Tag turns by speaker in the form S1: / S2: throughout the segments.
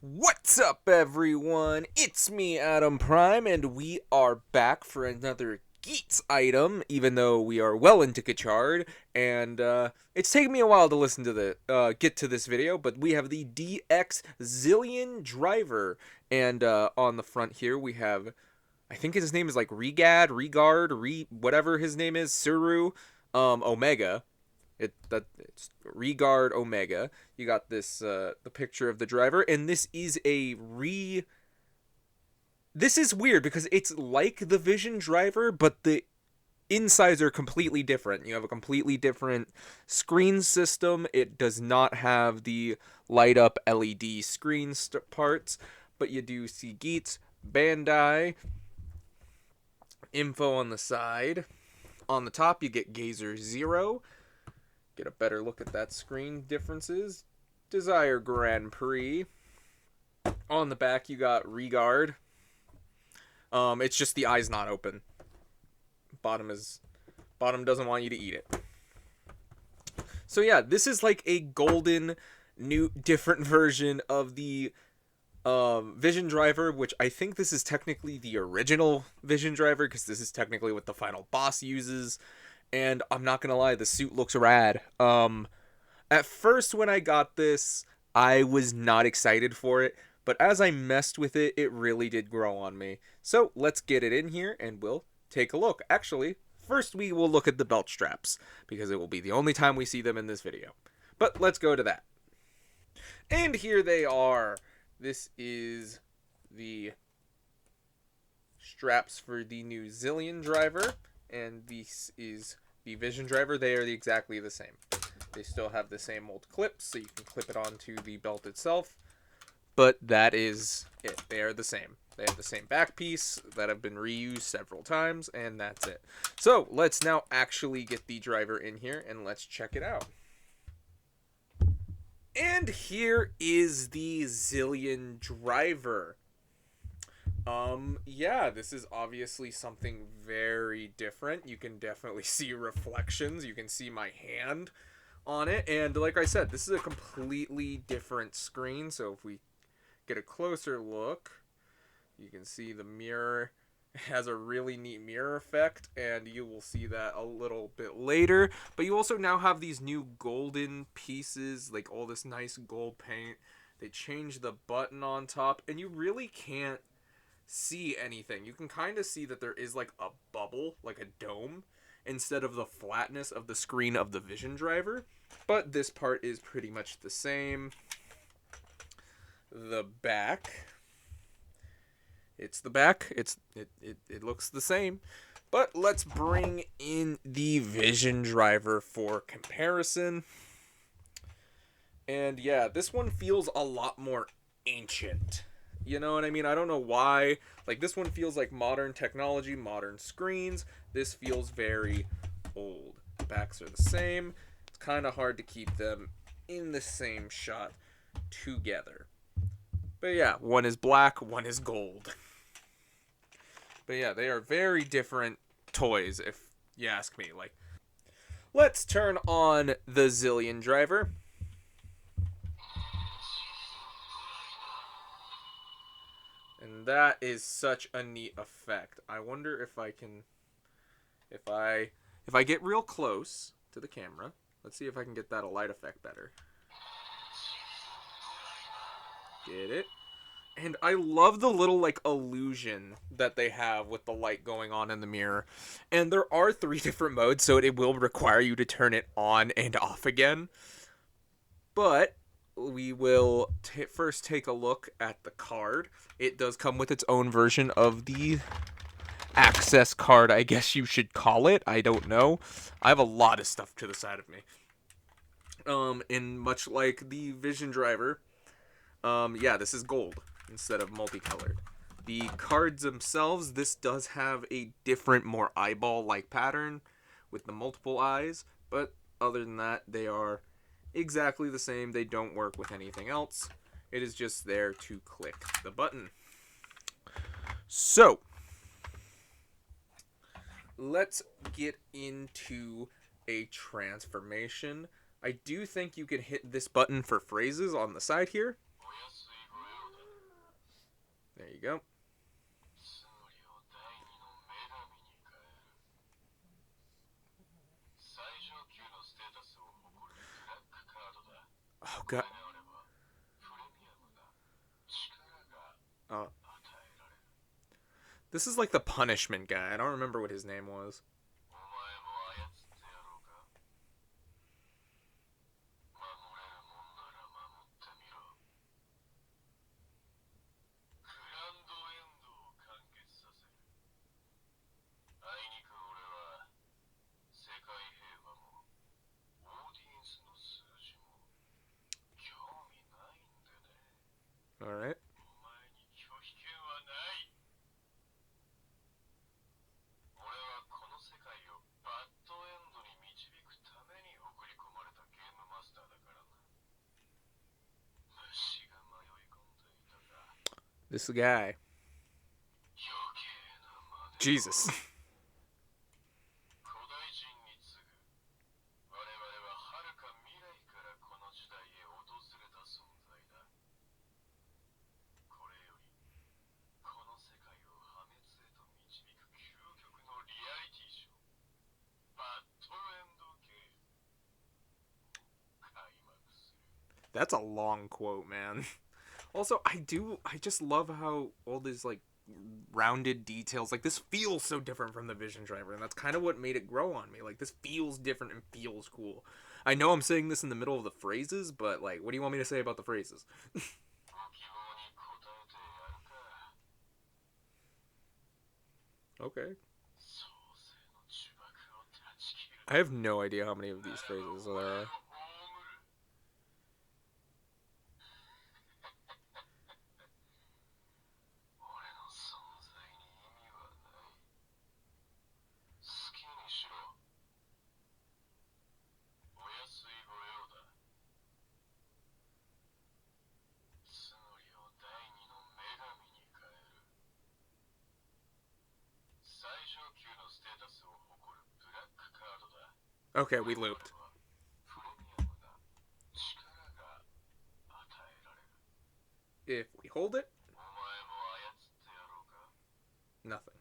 S1: What's up, everyone? It's me, Adam Prime, and we are back for another Geats item, even though we are well into Kachard, and it's taken me a while to listen to get to this video, but we have the DX Zillion driver, and on the front here we have, I think his name is like whatever his name is, Suru, Omega, it's Regard Omega. You got this the picture of the driver, and this is This is weird because it's like the Vision driver, but the insides are completely different. You have a completely different screen system. It does not have the light up LED screen parts, but you do see Geats, Bandai, info on the side. On the top, you get Gazer Zero. Get a better look at that screen differences. Desire Grand Prix. On the back, you got Regard. It's just the eye's not open. Bottom doesn't want you to eat it. So yeah, this is like a golden, new, different version of the Vision driver, which I think this is technically the original Vision driver because this is technically what the final boss uses. And I'm not gonna lie, the suit looks rad. At first when I got this, I was not excited for it, but as I messed with it, it really did grow on me. So let's get it in here and we'll take a look. Actually, first we will look at the belt straps, because it will be the only time we see them in this video. But let's go to that. And here they are. This is the straps for the new Zillion driver, and this is the Vision driver. They are exactly the same. They still have the same old clips, so you can clip it onto the belt itself, but that is it. They are the same. They have the same back piece that have been reused several times, and that's it. So let's now actually get the driver in here and let's check it out. And here is the Zillion driver. Yeah, this is obviously something very different. You can definitely see reflections. You can see my hand on it. And like I said, this is a completely different screen. So if we get a closer look, you can see the mirror has a really neat mirror effect, and you will see that a little bit later. But you also now have these new golden pieces, like all this nice gold paint. They changed the button on top, and you really can't see anything. You can kind of see that there is like a bubble, like a dome, instead of the flatness of the screen of the Vision driver. But this part is pretty much the same. The back, it's the back. It looks the same. But let's bring in the Vision driver for comparison. And yeah, this one feels a lot more ancient. You know what I mean? I don't know why. Like, this one feels like modern technology, modern screens. This feels very old. The backs are the same. It's kind of hard to keep them in the same shot together. But yeah, one is black, one is gold. But yeah, they are very different toys, if you ask me. Like, let's turn on the Zillion driver. And that is such a neat effect. I wonder if I can, if I get real close to the camera, let's see if I can get that a light effect better. Get it? And I love the little like illusion that they have with the light going on in the mirror. And there are 3 different modes, so it will require you to turn it on and off again. But we will first take a look at the card. It does come with its own version of the access card, I guess you should call it. I don't know. I have a lot of stuff to the side of me. And much like the Vision driver, yeah, this is gold instead of multicolored. The cards themselves, this does have a different, more eyeball-like pattern with the multiple eyes, but other than that, they are exactly the same. They don't work with anything else. It is just there to click the button. So, let's get into a transformation. I do think you can hit this button for phrases on the side here. you go. Oh god. Oh. This is like the punishment guy. I don't remember what his name was. Alright. This guy. Jesus. That's a long quote, man. Also, I just love how all these, like, rounded details, like, this feels so different from the Vision Driver, and that's kind of what made it grow on me. Like, this feels different and feels cool. I know I'm saying this in the middle of the phrases, but, like, what do you want me to say about the phrases? Okay. I have no idea how many of these phrases there are. Okay, we looped. If we hold it, nothing.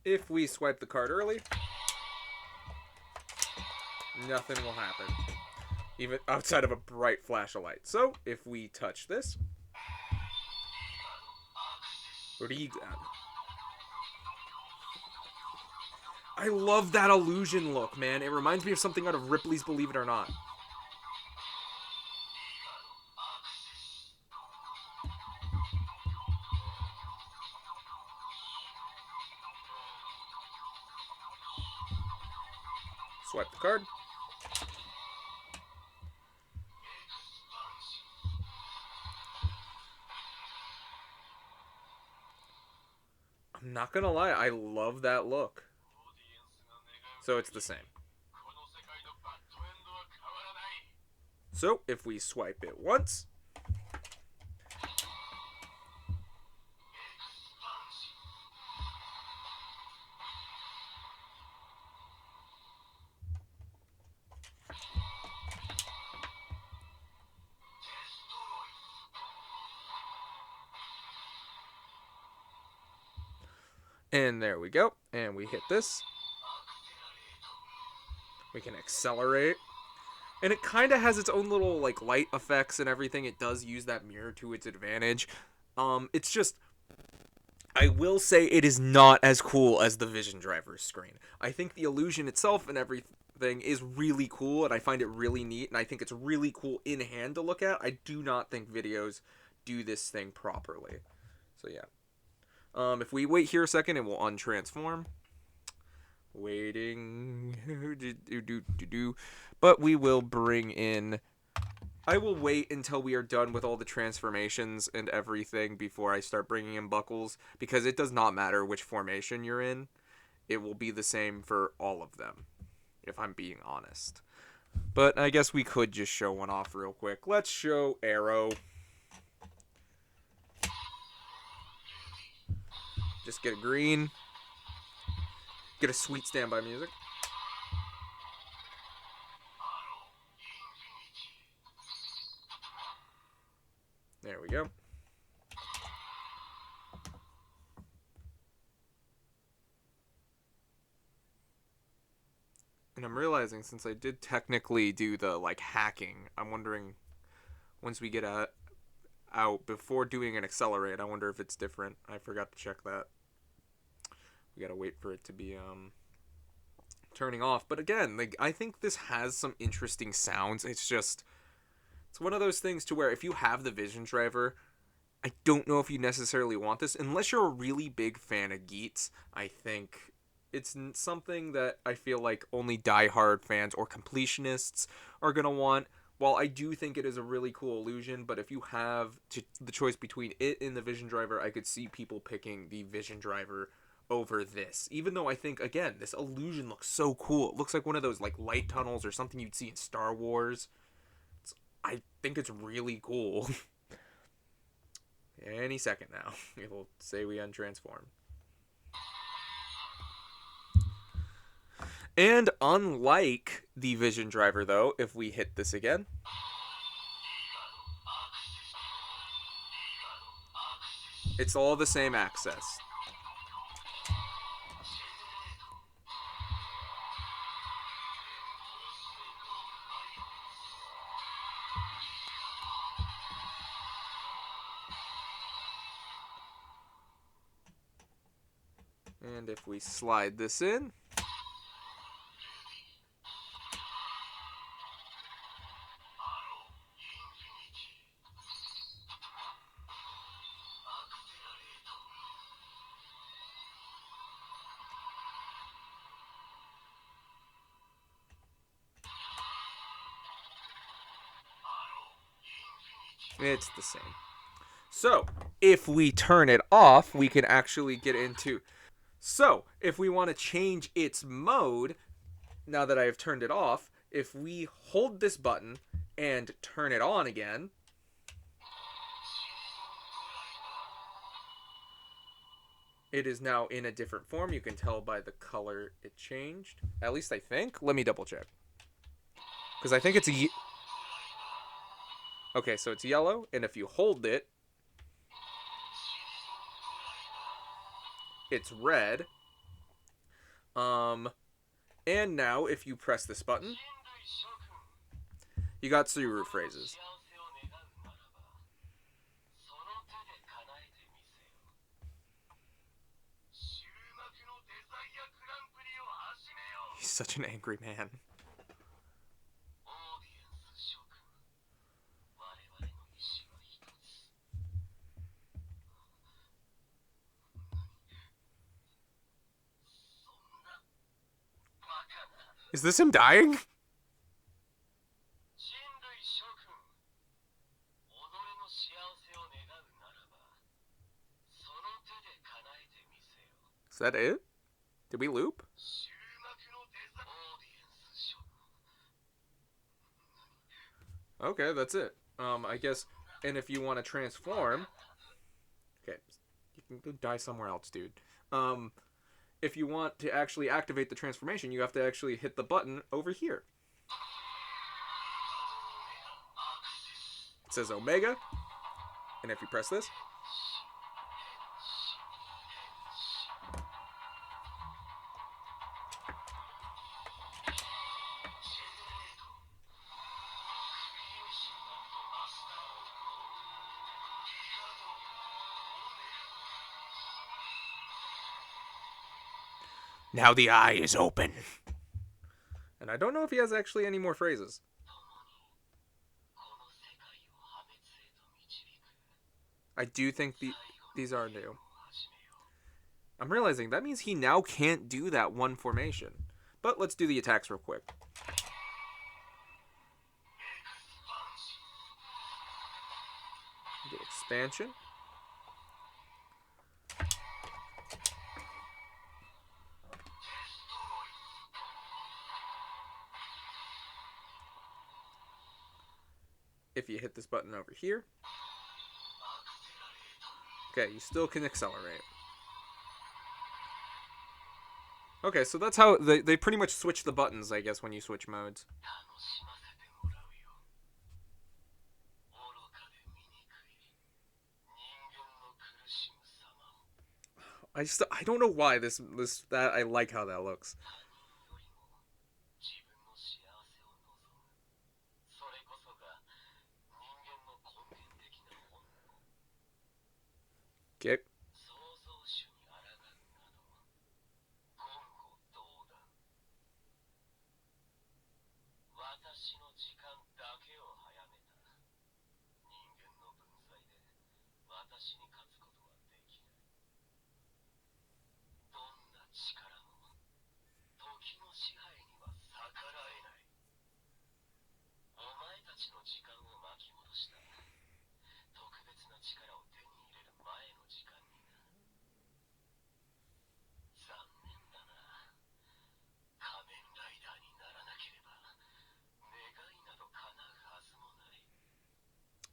S1: If we swipe the card early, nothing will happen. Even outside of a bright flash of light. So, if we touch this, I love that illusion look, man. It reminds me of something out of Ripley's Believe It or Not. Swipe the card. I'm not gonna lie, I love that look. So it's the same. So if we swipe it once, and there we go, and we hit this. We can accelerate. And it kind of has its own little, like, light effects and everything. It does use that mirror to its advantage. It's just, I will say it is not as cool as the Vision Driver's screen. I think the illusion itself and everything is really cool, and I find it really neat, and I think it's really cool in hand to look at. I do not think videos do this thing properly. So, yeah. If we wait here a second, it will untransform. Waiting. But we will bring in... I will wait until we are done with all the transformations and everything before I start bringing in buckles, because it does not matter which formation you're in. It will be the same for all of them, if I'm being honest. But I guess we could just show one off real quick. Let's show Arrow. Just get a green. Get a sweet standby music. There we go. And I'm realizing since I did technically do the like hacking, I'm wondering once we get out before doing an accelerate, I wonder if it's different. I forgot to check that. We gotta wait for it to be turning off. But again, like I think this has some interesting sounds. It's one of those things to where if you have the Vision driver, I don't know if you necessarily want this unless you're a really big fan of Geats. I think it's something that I feel like only diehard fans or completionists are gonna want. While I do think it is a really cool illusion, but if you have the choice between it and the Vision driver, I could see people picking the Vision driver over this. Even though I think again, this illusion looks so cool. It looks like one of those like light tunnels or something you'd see in Star Wars. I think it's really cool. Any second now, it'll say we untransform. And unlike the Vision driver, though, if we hit this again, it's all the same access. And if we slide this in, it's the same. So, if we turn it off, we can actually get into... So, if we want to change its mode, now that I have turned it off, if we hold this button and turn it on again, it is now in a different form. You can tell by the color it changed. At least I think. Let me double check. Because I think it's a... Okay, so it's yellow, and if you hold it, it's red. And now if you press this button, you got Suru phrases. He's such an angry man. Is this him dying? Is that it? Did we loop? Okay, that's it. I guess, and if you want to transform... Okay, you can go die somewhere else, dude. If you want to actually activate the transformation, you have to actually hit the button over here. It says Omega, and if you press this, now the eye is open. And I don't know if he has actually any more phrases. I do think these are new. I'm realizing that means he now can't do that one formation. But let's do the attacks real quick. Get expansion. If you hit this button over here, okay, you still can accelerate. Okay, so that's how they pretty much switch the buttons, I guess, when you switch modes. I don't know why that I like how that looks. Okay.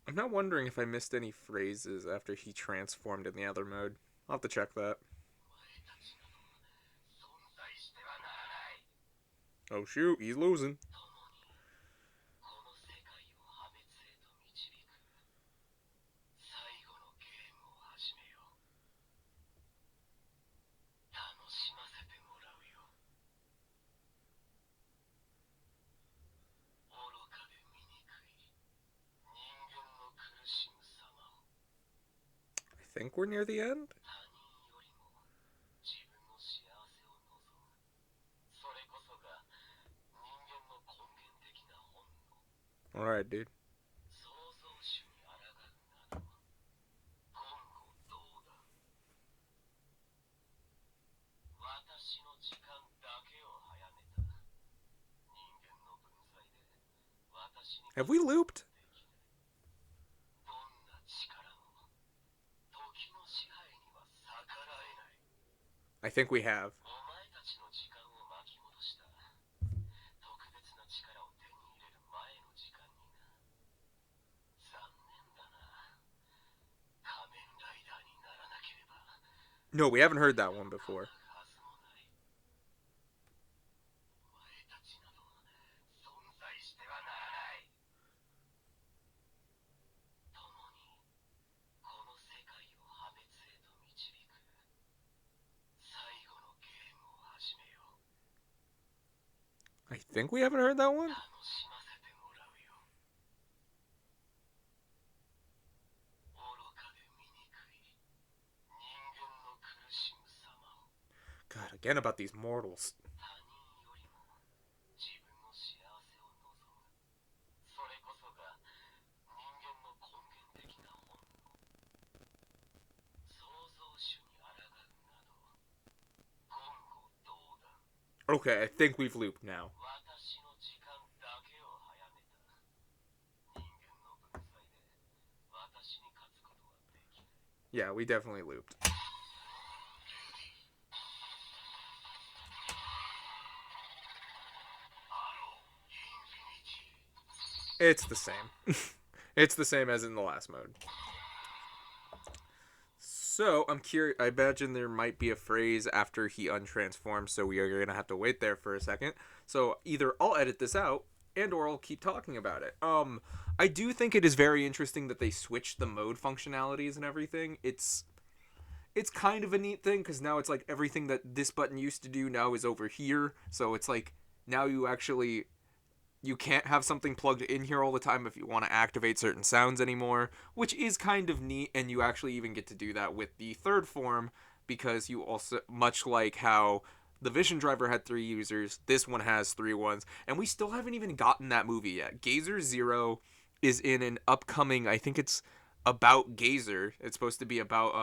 S1: I'm not wondering if I missed any phrases after he transformed in the other mode. I'll have to check that. Oh shoot, he's losing. I think we're near the end. Alright, dude. Have we looped? I think we have. No, we haven't heard that one before. I think we haven't heard that one. God, again about these mortals. Okay, I think we've looped now. Yeah, we definitely looped. It's the same. It's the same as in the last mode. So, I'm curious. I imagine there might be a phrase after he untransforms, so we are going to have to wait there for a second. So, either I'll edit this out, and or I'll keep talking about it. I do think it is very interesting that they switched the mode functionalities and everything. It's kind of a neat thing, because now it's like everything that this button used to do now is over here. So, it's like, now you can't have something plugged in here all the time if you want to activate certain sounds anymore, which is kind of neat, and you actually even get to do that with the third form, because you also, much like how the Vision Driver had 3 users, this one has 3 ones, and we still haven't even gotten that movie yet. Gazer Zero is in an upcoming, I think it's about Gazer. It's supposed to be about,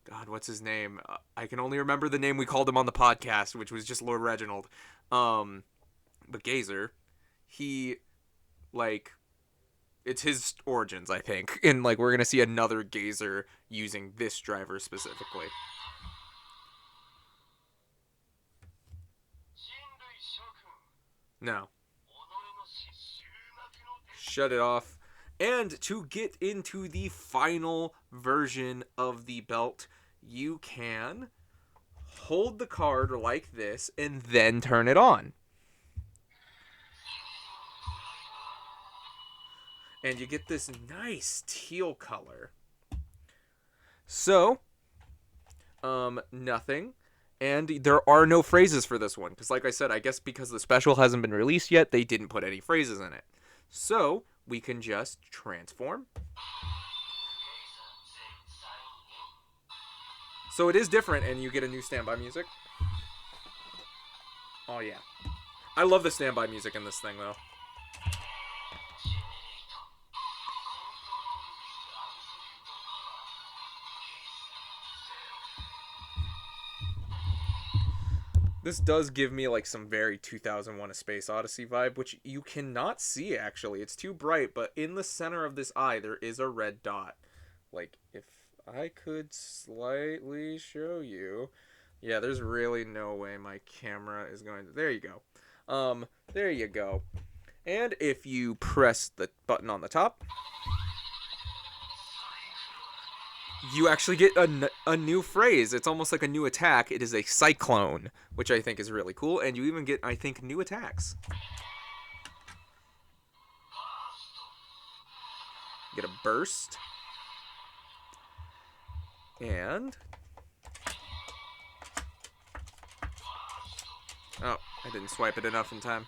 S1: God, what's his name? I can only remember the name we called him on the podcast, which was just Lord Reginald. But Gazer, he, like, it's his origins, I think. And, like, we're going to see another Gazer using this driver specifically. No. Shut it off. And to get into the final version of the belt, you can hold the card like this and then turn it on. And you get this nice teal color. So, nothing. And there are no phrases for this one. Because like I said, I guess because the special hasn't been released yet, they didn't put any phrases in it. So, we can just transform. So it is different, and you get a new standby music. Oh, yeah. I love the standby music in this thing, though. This does give me like some very 2001 A Space Odyssey vibe, which you cannot see actually. It's too bright, but in the center of this eye there is a red dot. Like, if I could slightly show you. Yeah, there's really no way my camera is going to... There you go. There you go. And if you press the button on the top, you actually get a new phrase. It's almost like a new attack. It is a cyclone, which I think is really cool. And you even get, I think, new attacks. Get a burst. And... oh, I didn't swipe it enough in time.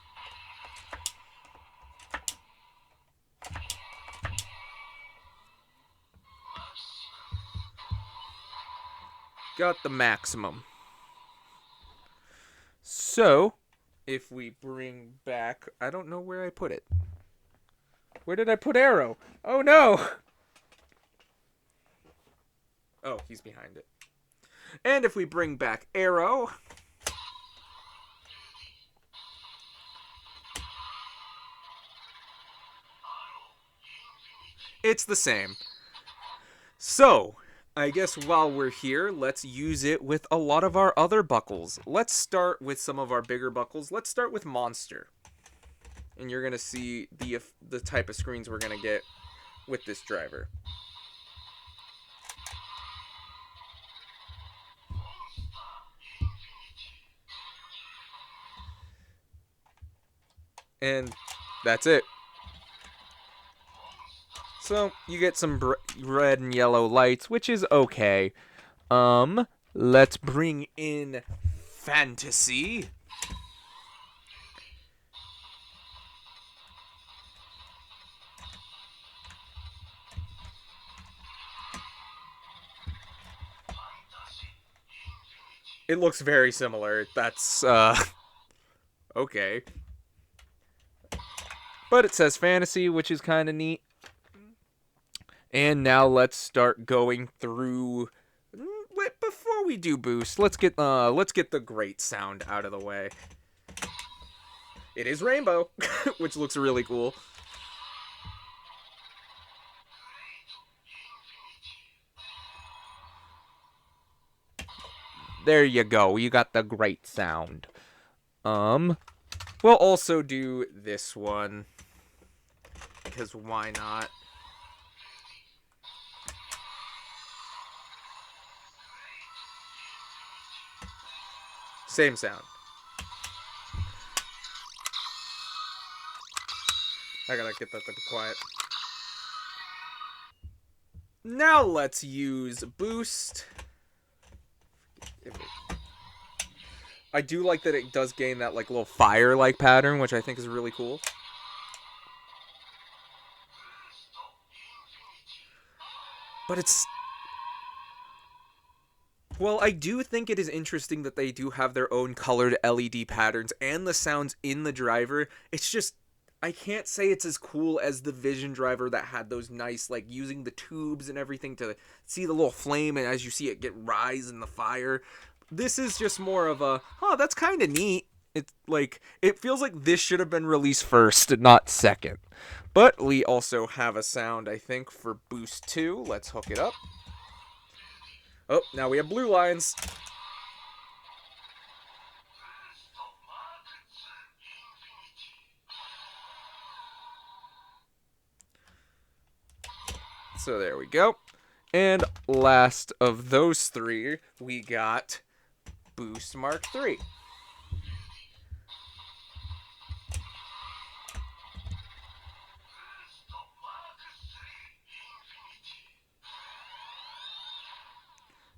S1: Got the maximum. So, if we bring back... I don't know where I put it. Where did I put Arrow? Oh, no! Oh, he's behind it. And if we bring back Arrow... it's the same. So... I guess while we're here, let's use it with a lot of our other buckles. Let's start with some of our bigger buckles. Let's start with Monster. And you're going to see the type of screens we're going to get with this driver. And that's it. So, you get some red and yellow lights, which is okay. Let's bring in Fantasy. It looks very similar. That's, okay. But it says Fantasy, which is kind of neat. And now let's start going through. Before we do boost, let's get the great sound out of the way. It is rainbow, which looks really cool. There you go. You got the great sound. We'll also do this one because why not? Same sound. I gotta get that to be quiet. Now let's use boost. I do like that it does gain that like little fire-like pattern, which I think is really cool. But it's... well, I do think it is interesting that they do have their own colored LED patterns and the sounds in the driver. It's just, I can't say it's as cool as the Vision driver that had those nice, like, using the tubes and everything to see the little flame and as you see it get rise in the fire. This is just more of a, oh, that's kind of neat. It's like, it feels like this should have been released first, not second. But we also have a sound, I think, for Boost 2. Let's hook it up. Oh, now we have blue lines. So there we go. And last of those three, we got Boost Mark 3.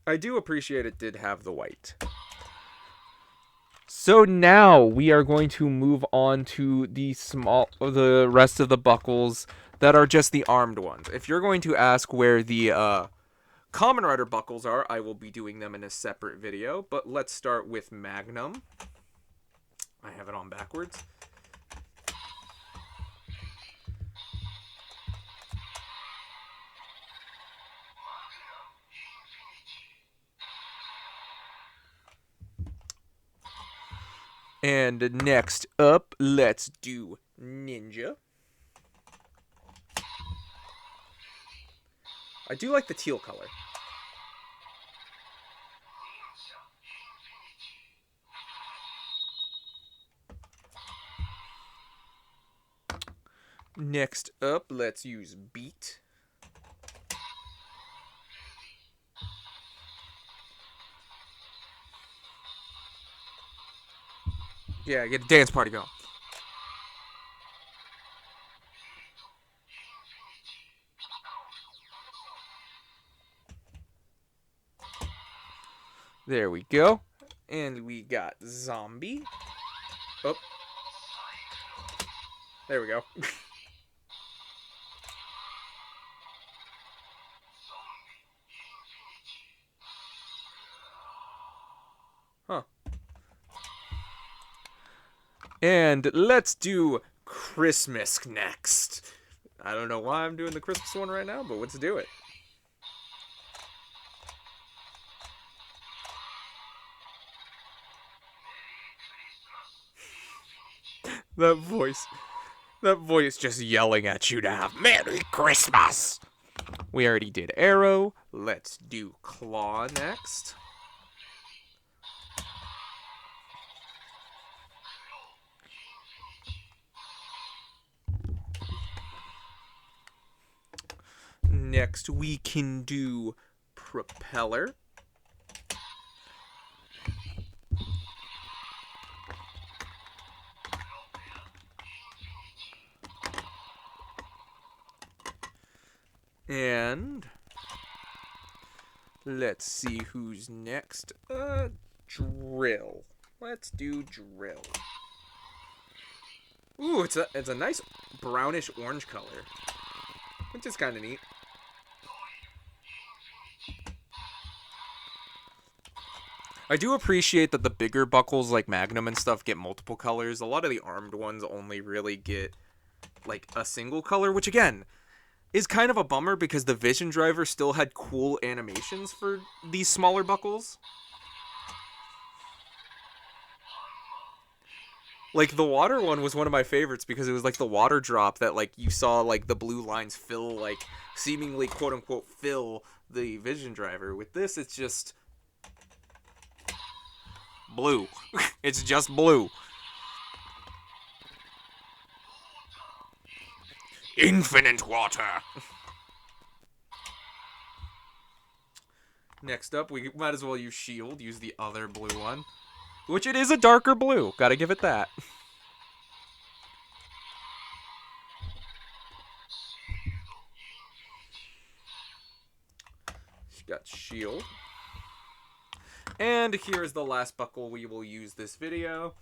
S1: I do appreciate it did have the white. So now we are going to move on to the rest of the buckles that are just the armed ones. If you're going to ask where the Kamen Rider buckles are, I will be doing them in a separate video, but let's start with Magnum. I have it on backwards. And next up, let's do Ninja. I do like the teal color. Next up, let's use Beat. Yeah, get a dance party going. There we go. And we got Zombie. Oh. There we go. Huh. And let's do Christmas next. I don't know why I'm doing the Christmas one right now, but let's do it. That voice just yelling at you to have Merry Christmas. We already did Arrow. Let's do Claw next. Next we can do Propeller. And let's see who's next. Drill. Let's do Drill. Ooh, it's a nice brownish orange color, which is kind of neat. I do appreciate that the bigger buckles like Magnum and stuff get multiple colors. A lot of the armed ones only really get like a single color, which again is kind of a bummer because the Vision Driver still had cool animations for these smaller buckles. Like the water one was one of my favorites because it was like the water drop that like you saw like the blue lines fill, like seemingly quote unquote fill the Vision Driver. With this, it's just blue. It's just blue. Infinite water. Next up, we might as well use Shield. Use the other blue one, which it is a darker blue. Gotta give it that. Got Shield. And here is the last buckle we will use this video.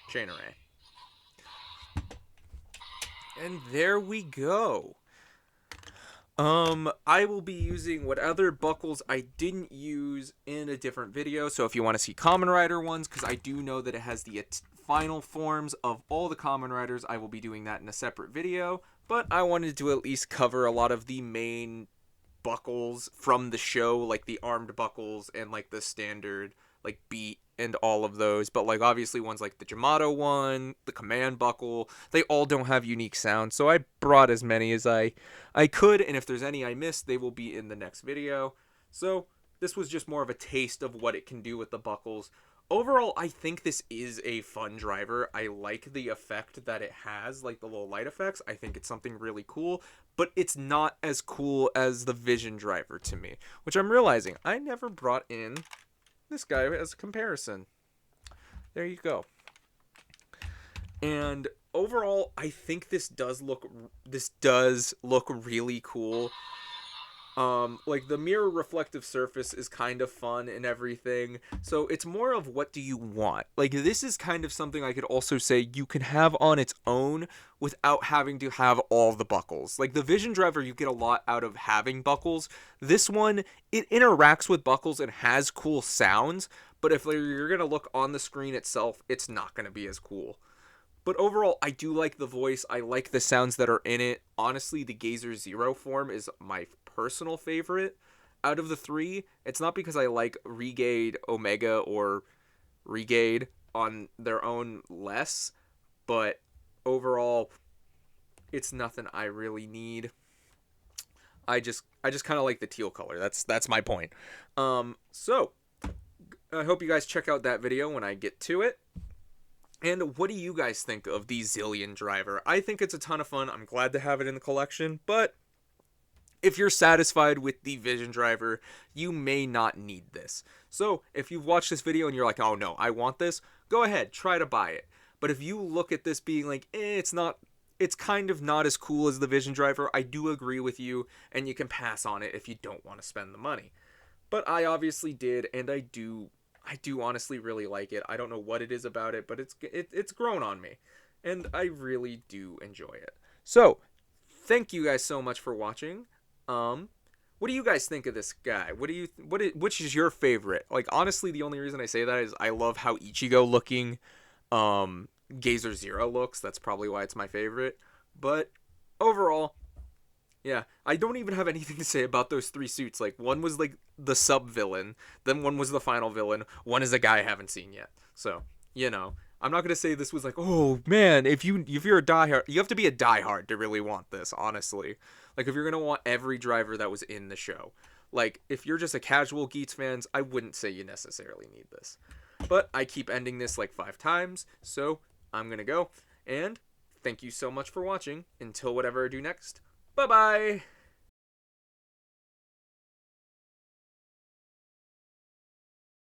S1: Chain Array. And there we go. I will be using what other buckles I didn't use in a different video. So if you want to see Kamen Rider ones, because I do know that it has the final forms of all the Kamen Riders, I will be doing that in a separate video. But I wanted to at least cover a lot of the main buckles from the show, like the armed buckles and like the standard like Beat and all of those. But like obviously ones like the Jamato one, the Command buckle, they all don't have unique sounds. So I brought as many as I could, and if there's any I missed, they will be in the next video. So this was just more of a taste of what it can do with the buckles. Overall, I think this is a fun driver. I like the effect that it has, like the little light effects. I think it's something really cool, but it's not as cool as the Vision Driver to me, which I'm realizing I never brought in this guy as a comparison. There you go. And overall, I think this does look really cool. Like the mirror reflective surface is kind of fun and everything. So it's more of what do you want? Like this is kind of something I could also say you can have on its own without having to have all the buckles. Like the Vision Driver, you get a lot out of having buckles. This one, it interacts with buckles and has cool sounds, but if you're going to look on the screen itself, it's not going to be as cool. But overall, I do like the voice. I like the sounds that are in it. Honestly, the Gazer Zero form is my personal favorite out of the three. It's not because I like Regade Omega or Regade on their own less, but overall, it's nothing I really need. I just kind of like the teal color. That's my point. So I hope you guys check out that video when I get to it. And what do you guys think of the Zillion driver? I think it's a ton of fun. I'm glad to have it in the collection, but if you're satisfied with the Vision driver, you may not need this. So if you've watched this video and you're like, oh no, I want this, go ahead, try to buy it. But if you look at this being like, it's kind of not as cool as the Vision driver, I do agree with you, and you can pass on it if you don't want to spend the money. But I obviously did, and I do honestly really like it. I don't know what it is about it, but it's grown on me, and I really do enjoy it. So, thank you guys so much for watching. What do you guys think of this guy? Which is your favorite? Like honestly, the only reason I say that is I love how Ichigo looking Gazer Zero looks. That's probably why it's my favorite. But overall, yeah, I don't even have anything to say about those three suits. Like, one was, like, the sub-villain, then one was the final villain, one is a guy I haven't seen yet. So, you know, I'm not going to say this was like, oh, man, if you're a diehard, you have to be a diehard to really want this, honestly. Like, if you're going to want every driver that was in the show. Like, if you're just a casual Geats fans, I wouldn't say you necessarily need this. But I keep ending this, like, 5 times, so I'm going to go. And thank you so much for watching. Until whatever I do next. Bye-bye!